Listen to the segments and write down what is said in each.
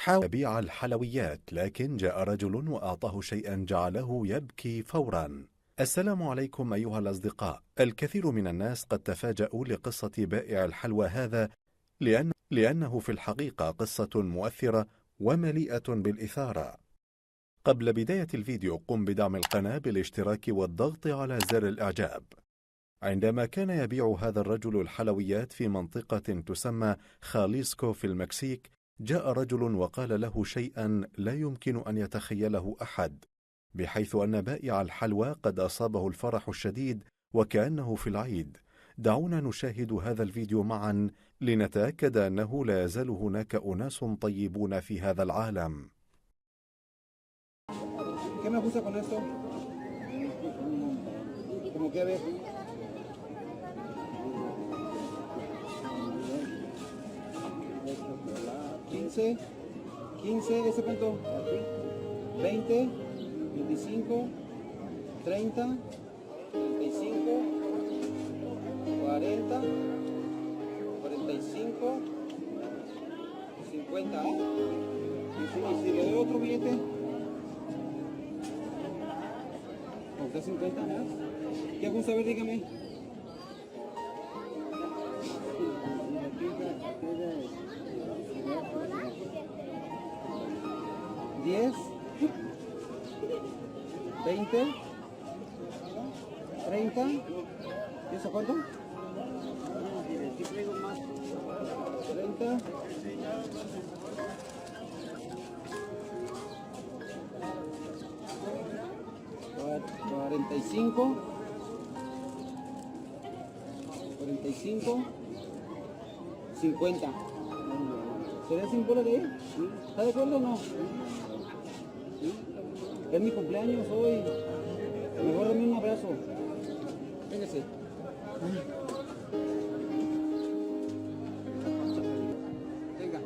حاول يبيع الحلويات، لكن جاء رجل وأعطاه شيئا جعله يبكي فورا. السلام عليكم أيها الأصدقاء. الكثير من الناس قد تفاجؤوا لقصة بائع الحلوى هذا، لأنه في الحقيقة قصة مؤثرة ومليئة بالإثارة. قبل بداية الفيديو قم بدعم القناة بالاشتراك والضغط على زر الإعجاب. عندما كان يبيع هذا الرجل الحلويات في منطقة تسمى خاليسكو في المكسيك، جاء رجل وقال له شيئا لا يمكن أن يتخيله أحد، بحيث أن بائع الحلوى قد أصابه الفرح الشديد وكأنه في العيد. دعونا نشاهد هذا الفيديو معا لنتأكد أنه لا يزال هناك أناس طيبون في هذا العالم. ¿Qué me gusta con esto? ¿Cómo que ver? 15, 15, ¿ese cuánto? 20, 25, 30, 35, 40, 45, 50, ¿eh? Y si le doy otro billete, ¿usted 50 más? ¿Qué gusta ver? Dígame. ¿10? ¿20? ¿30? ¿Y eso cuánto? 30. 45, 45, 50. ¿Sería 5 bolas de ahí? ¿Está de acuerdo o no? Es mi cumpleaños hoy. Mejor dame un abrazo. Véngase. Venga.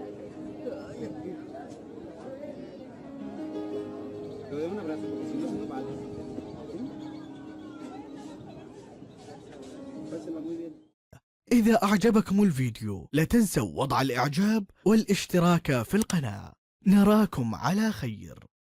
Le doy un abrazo porque si no, no vale. إذا أعجبكم الفيديو لا تنسوا وضع الإعجاب والاشتراك في القناة. نراكم على خير.